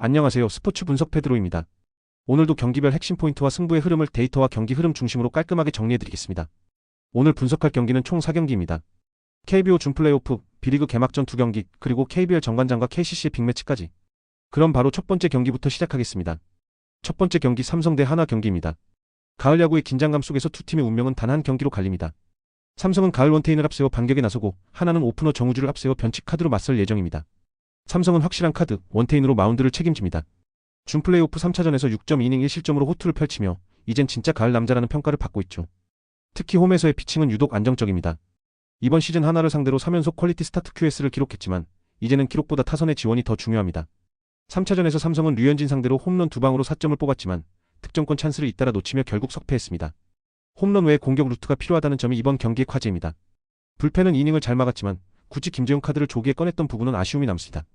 안녕하세요. 스포츠 분석 페드로입니다. 오늘도 경기별 핵심 포인트와 승부의 흐름을 데이터와 경기 흐름 중심으로 깔끔하게 정리해드리겠습니다. 오늘 분석할 경기는 총 4경기입니다. KBO 준 플레이오프, B리그 개막전 2경기, 그리고 KBL 정관장과 KCC의 빅매치까지. 그럼 바로 첫 번째 경기부터 시작하겠습니다. 첫 번째 경기 삼성 대 하나 경기입니다. 가을 야구의 긴장감 속에서 두 팀의 운명은 단 한 경기로 갈립니다. 삼성은 가을 원태인을 앞세워 반격에 나서고 하나는 오프너 정우주를 앞세워 변칙 카드로 맞설 예정입니다. 삼성은 확실한 카드, 원태인으로 마운드를 책임집니다. 준 플레이오프 3차전에서 6.2이닝 1실점으로 호투를 펼치며 이젠 진짜 가을 남자라는 평가를 받고 있죠. 특히 홈에서의 피칭은 유독 안정적입니다. 이번 시즌 하나를 상대로 3연속 퀄리티 스타트 QS를 기록했지만 이제는 기록보다 타선의 지원이 더 중요합니다. 3차전에서 삼성은 류현진 상대로 홈런 2방으로 4점을 뽑았지만 득점권 찬스를 잇따라 놓치며 결국 석패했습니다. 홈런 외에 공격 루트가 필요하다는 점이 이번 경기의 과제입니다. 불펜은 이닝을 잘 막았지만 굳이 김재용 카드를 조기에 꺼냈던 부분은 아쉬움이 남습니다.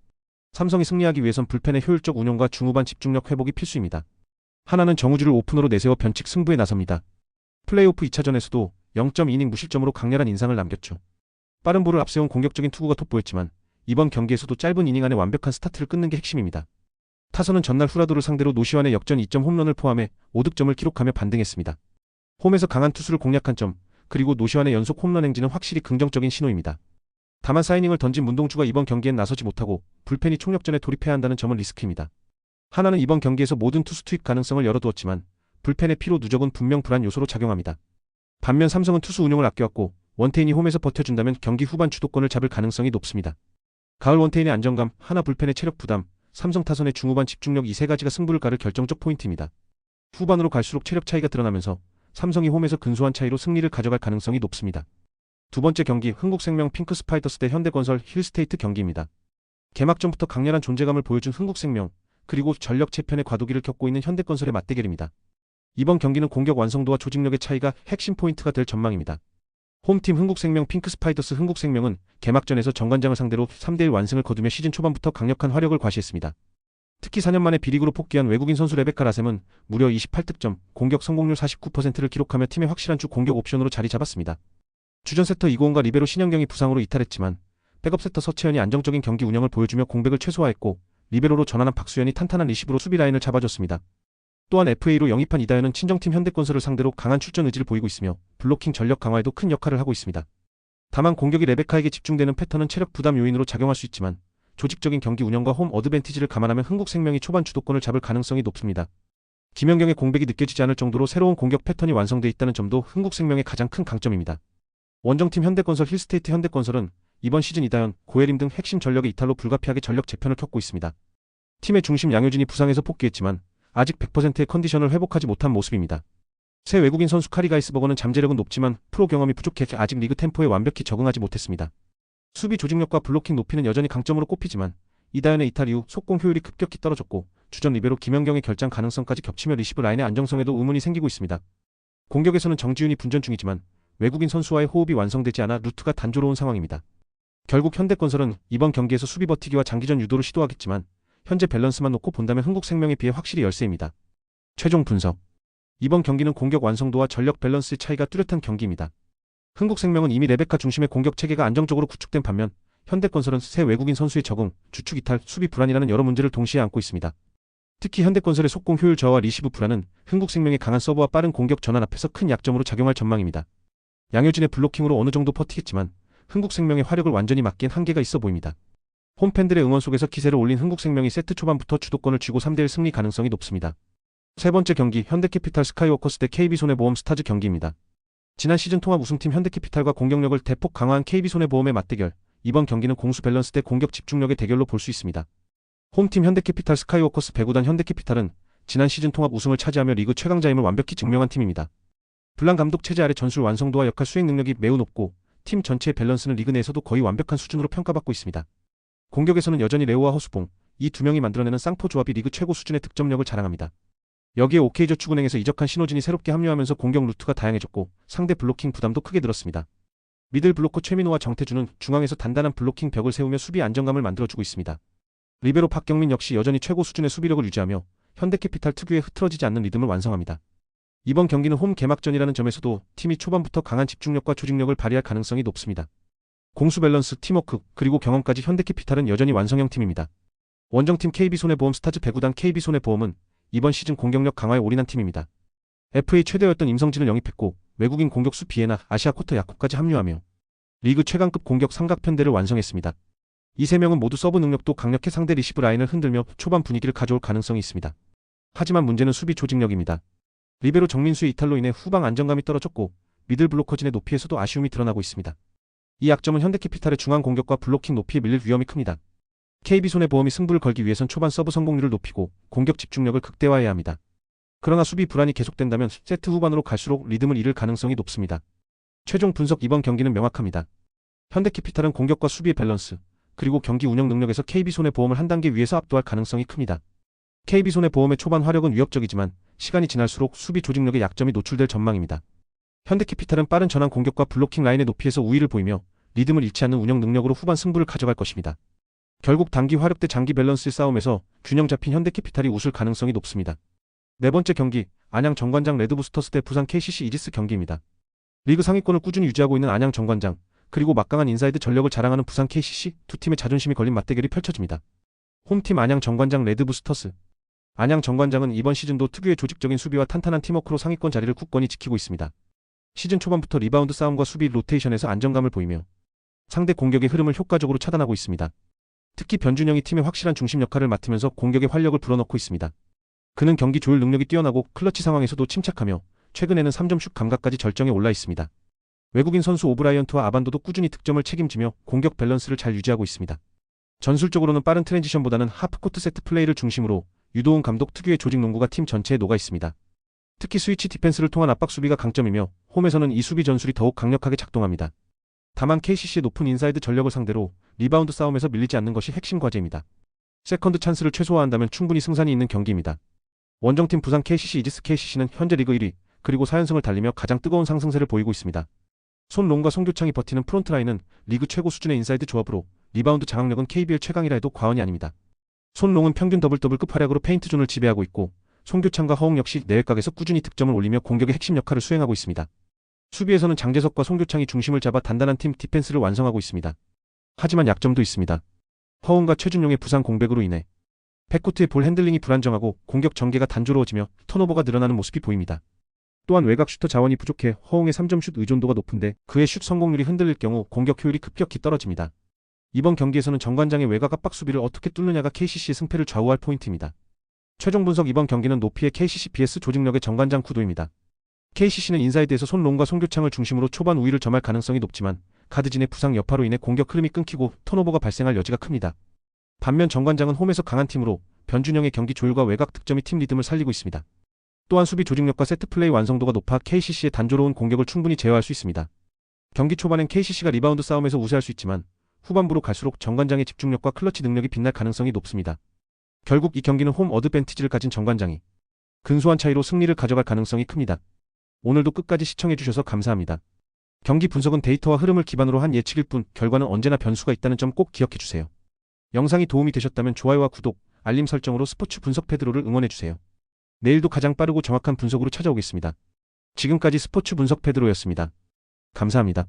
삼성이 승리하기 위해선 불펜의 효율적 운용과 중후반 집중력 회복이 필수입니다. 하나는 정우주를 오프너로 내세워 변칙 승부에 나섭니다. 플레이오프 2차전에서도 0.2이닝 무실점으로 강렬한 인상을 남겼죠. 빠른 볼을 앞세운 공격적인 투구가 돋보였지만 이번 경기에서도 짧은 이닝 안에 완벽한 스타트를 끊는 게 핵심입니다. 타선은 전날 후라도를 상대로 노시환의 역전 2점 홈런을 포함해 5득점을 기록하며 반등했습니다. 홈에서 강한 투수를 공략한 점, 그리고 노시환의 연속 홈런 행진은 확실히 긍정적인 신호입니다. 다만 4이닝을 던진 문동주가 이번 경기엔 나서지 못하고 불펜이 총력전에 돌입해야 한다는 점은 리스크입니다. 하나는 이번 경기에서 모든 투수 투입 가능성을 열어두었지만 불펜의 피로 누적은 분명 불안 요소로 작용합니다. 반면 삼성은 투수 운용을 아껴왔고 원태인이 홈에서 버텨준다면 경기 후반 주도권을 잡을 가능성이 높습니다. 가을 원태인의 안정감, 하나 불펜의 체력 부담, 삼성 타선의 중후반 집중력 이 세 가지가 승부를 가를 결정적 포인트입니다. 후반으로 갈수록 체력 차이가 드러나면서 삼성이 홈에서 근소한 차이로 승리를 가져갈 가능성이 높습니다. 두 번째 경기 흥국생명 핑크스파이더스 대 현대건설 힐스테이트 경기입니다. 개막전부터 강렬한 존재감을 보여준 흥국생명, 그리고 전력 재편의 과도기를 겪고 있는 현대건설의 맞대결입니다. 이번 경기는 공격 완성도와 조직력의 차이가 핵심 포인트가 될 전망입니다. 홈팀 흥국생명 핑크스파이더스 흥국생명은 개막전에서 정관장을 상대로 3대1 완승을 거두며 시즌 초반부터 강력한 화력을 과시했습니다. 특히 4년 만에 B리그로 복귀한 외국인 선수 레베카 라셈은 무려 28득점, 공격 성공률 49%를 기록하며 팀의 확실한 주 공격 옵션으로 자리 잡았습니다. 주전 세터 이고은과 리베로 신현경이 부상으로 이탈했지만 백업 세터 서채연이 안정적인 경기 운영을 보여주며 공백을 최소화했고 리베로로 전환한 박수현이 탄탄한 리시브로 수비 라인을 잡아줬습니다. 또한 FA로 영입한 이다현은 친정팀 현대건설을 상대로 강한 출전 의지를 보이고 있으며 블로킹 전력 강화에도 큰 역할을 하고 있습니다. 다만 공격이 레베카에게 집중되는 패턴은 체력 부담 요인으로 작용할 수 있지만 조직적인 경기 운영과 홈 어드밴티지를 감안하면 흥국생명이 초반 주도권을 잡을 가능성이 높습니다. 김연경의 공백이 느껴지지 않을 정도로 새로운 공격 패턴이 완성돼 있다는 점도 흥국생명의 가장 큰 강점입니다. 원정팀 현대건설 힐스테이트 현대건설은 이번 시즌 이다현, 고예림 등 핵심 전력의 이탈로 불가피하게 전력 재편을 겪고 있습니다. 팀의 중심 양효진이 부상에서 복귀했지만 아직 100%의 컨디션을 회복하지 못한 모습입니다. 새 외국인 선수 카리 가이스버거는 잠재력은 높지만 프로 경험이 부족해 아직 리그 템포에 완벽히 적응하지 못했습니다. 수비 조직력과 블로킹 높이는 여전히 강점으로 꼽히지만 이다현의 이탈 이후 속공 효율이 급격히 떨어졌고 주전 리베로 김연경의 결장 가능성까지 겹치며 리시브 라인의 안정성에도 의문이 생기고 있습니다. 공격에서는 정지훈이 분전 중이지만 외국인 선수와의 호흡이 완성되지 않아 루트가 단조로운 상황입니다. 결국 현대건설은 이번 경기에서 수비 버티기와 장기전 유도를 시도하겠지만 현재 밸런스만 놓고 본다면 흥국생명에 비해 확실히 열세입니다. 최종 분석. 이번 경기는 공격 완성도와 전력 밸런스의 차이가 뚜렷한 경기입니다. 흥국생명은 이미 레베카 중심의 공격 체계가 안정적으로 구축된 반면 현대건설은 새 외국인 선수의 적응, 주축 이탈, 수비 불안이라는 여러 문제를 동시에 안고 있습니다. 특히 현대건설의 속공 효율 저하와 리시브 불안은 흥국생명의 강한 서브와 빠른 공격 전환 앞에서 큰 약점으로 작용할 전망입니다. 양효진의 블로킹으로 어느 정도 버티겠지만 흥국생명의 화력을 완전히 막기엔 한계가 있어 보입니다. 홈팬들의 응원 속에서 기세를 올린 흥국생명이 세트 초반부터 주도권을 쥐고 3대1 승리 가능성이 높습니다. 세 번째 경기 현대캐피탈 스카이워커스 대 KB손해보험 스타즈 경기입니다. 지난 시즌 통합 우승팀 현대캐피탈과 공격력을 대폭 강화한 KB손해보험의 맞대결, 이번 경기는 공수 밸런스 대 공격 집중력의 대결로 볼 수 있습니다. 홈팀 현대캐피탈 스카이워커스 배구단 현대캐피탈은 지난 시즌 통합 우승을 차지하며 리그 최강자임을 완벽히 증명한 팀입니다. 블랑 감독 체제 아래 전술 완성도와 역할 수행 능력이 매우 높고 팀 전체의 밸런스는 리그 내에서도 거의 완벽한 수준으로 평가받고 있습니다. 공격에서는 여전히 레오와 허수봉, 이 두 명이 만들어내는 쌍포 조합이 리그 최고 수준의 득점력을 자랑합니다. 여기에 OK저축은행에서 이적한 신호진이 새롭게 합류하면서 공격 루트가 다양해졌고 상대 블로킹 부담도 크게 늘었습니다. 미들 블로커 최민호와 정태주는 중앙에서 단단한 블로킹 벽을 세우며 수비 안정감을 만들어주고 있습니다. 리베로 박경민 역시 여전히 최고 수준의 수비력을 유지하며 현대캐피탈 특유의 흐트러지지 않는 리듬을 완성합니다. 이번 경기는 홈 개막전이라는 점에서도 팀이 초반부터 강한 집중력과 조직력을 발휘할 가능성이 높습니다. 공수 밸런스, 팀워크, 그리고 경험까지 현대캐피탈은 여전히 완성형 팀입니다. 원정팀 KB손해보험 스타즈 배구단 KB손해보험은 이번 시즌 공격력 강화에 올인한 팀입니다. FA 최대였던 임성진을 영입했고 외국인 공격수 비에나 아시아 쿼터 야코까지 합류하며 리그 최강급 공격 삼각편대를 완성했습니다. 이 세 명은 모두 서브 능력도 강력해 상대 리시브 라인을 흔들며 초반 분위기를 가져올 가능성이 있습니다. 하지만 문제는 수비 조직력입니다. 리베로 정민수의 이탈로 인해 후방 안정감이 떨어졌고 미들 블로커진의 높이에서도 아쉬움이 드러나고 있습니다. 이 약점은 현대캐피탈의 중앙 공격과 블로킹 높이에 밀릴 위험이 큽니다. KB손해보험이 승부를 걸기 위해선 초반 서브 성공률을 높이고 공격 집중력을 극대화해야 합니다. 그러나 수비 불안이 계속된다면 세트 후반으로 갈수록 리듬을 잃을 가능성이 높습니다. 최종 분석 이번 경기는 명확합니다. 현대캐피탈은 공격과 수비의 밸런스, 그리고 경기 운영 능력에서 KB손해보험을 한 단계 위에서 압도할 가능성이 큽니다. KB손해보험의 초반 화력은 위협적이지만 시간이 지날수록 수비 조직력의 약점이 노출될 전망입니다. 현대캐피탈은 빠른 전환 공격과 블로킹 라인의 높이에서 우위를 보이며 리듬을 잃지 않는 운영 능력으로 후반 승부를 가져갈 것입니다. 결국 단기 화력 대 장기 밸런스의 싸움에서 균형 잡힌 현대캐피탈이 웃을 가능성이 높습니다. 네 번째 경기, 안양 정관장 레드부스터스 대 부산 KCC 이지스 경기입니다. 리그 상위권을 꾸준히 유지하고 있는 안양 정관장, 그리고 막강한 인사이드 전력을 자랑하는 부산 KCC, 두 팀의 자존심이 걸린 맞대결이 펼쳐집니다. 홈팀 안양 정관장 레드부스터스. 안양 정관장은 이번 시즌도 특유의 조직적인 수비와 탄탄한 팀워크로 상위권 자리를 굳건히 지키고 있습니다. 시즌 초반부터 리바운드 싸움과 수비 로테이션에서 안정감을 보이며 상대 공격의 흐름을 효과적으로 차단하고 있습니다. 특히 변준영이 팀의 확실한 중심 역할을 맡으면서 공격의 활력을 불어넣고 있습니다. 그는 경기 조율 능력이 뛰어나고 클러치 상황에서도 침착하며 최근에는 3점 슛 감각까지 절정에 올라 있습니다. 외국인 선수 오브라이언트와 아반도도 꾸준히 득점을 책임지며 공격 밸런스를 잘 유지하고 있습니다. 전술적으로는 빠른 트랜지션보다는 하프코트 세트 플레이를 중심으로 유도훈 감독 특유의 조직 농구가 팀 전체에 녹아 있습니다. 특히 스위치 디펜스를 통한 압박 수비가 강점이며 홈에서는 이 수비 전술이 더욱 강력하게 작동합니다. 다만 KCC의 높은 인사이드 전력을 상대로 리바운드 싸움에서 밀리지 않는 것이 핵심 과제입니다. 세컨드 찬스를 최소화한다면 충분히 승산이 있는 경기입니다. 원정팀 부산 KCC 이지스 KCC는 현재 리그 1위, 그리고 4연승을 달리며 가장 뜨거운 상승세를 보이고 있습니다. 손롱과 송교창이 버티는 프론트라인은 리그 최고 수준의 인사이드 조합으로 리바운드 장악력은 KBL 최강이라 해도 과언이 아닙니다. 손롱은 평균 더블더블급 활약으로 페인트 존을 지배하고 있고 송교창과 허웅 역시 내외각에서 꾸준히 득점을 올리며 공격의 핵심 역할을 수행하고 있습니다. 수비에서는 장재석과 송교창이 중심을 잡아 단단한 팀 디펜스를 완성하고 있습니다. 하지만 약점도 있습니다. 허웅과 최준용의 부상 공백으로 인해 백코트의 볼 핸들링이 불안정하고 공격 전개가 단조로워지며 턴오버가 늘어나는 모습이 보입니다. 또한 외곽 슈터 자원이 부족해 허웅의 3점 슛 의존도가 높은데 그의 슛 성공률이 흔들릴 경우 공격 효율이 급격히 떨어집니다. 이번 경기에서는 정관장의 외곽 압박 수비를 어떻게 뚫느냐가 KCC의 승패를 좌우할 포인트입니다. 최종 분석 이번 경기는 높이의 KCC vs 조직력의 정관장 구도입니다. KCC는 인사이드에서 손롱과 송교창을 중심으로 초반 우위를 점할 가능성이 높지만 가드진의 부상 여파로 인해 공격 흐름이 끊기고 턴오버가 발생할 여지가 큽니다. 반면 정관장은 홈에서 강한 팀으로 변준영의 경기 조율과 외곽 득점이 팀 리듬을 살리고 있습니다. 또한 수비 조직력과 세트플레이 완성도가 높아 KCC의 단조로운 공격을 충분히 제어할 수 있습니다. 경기 초반엔 KCC가 리바운드 싸움에서 우세할 수 있지만 후반부로 갈수록 정관장의 집중력과 클러치 능력이 빛날 가능성이 높습니다. 결국 이 경기는 홈 어드밴티지를 가진 정관장이 근소한 차이로 승리를 가져갈 가능성이 큽니다. 오늘도 끝까지 시청해주셔서 감사합니다. 경기 분석은 데이터와 흐름을 기반으로 한 예측일 뿐 결과는 언제나 변수가 있다는 점 꼭 기억해주세요. 영상이 도움이 되셨다면 좋아요와 구독, 알림 설정으로 스포츠 분석 페드로를 응원해주세요. 내일도 가장 빠르고 정확한 분석으로 찾아오겠습니다. 지금까지 스포츠 분석 페드로였습니다. 감사합니다.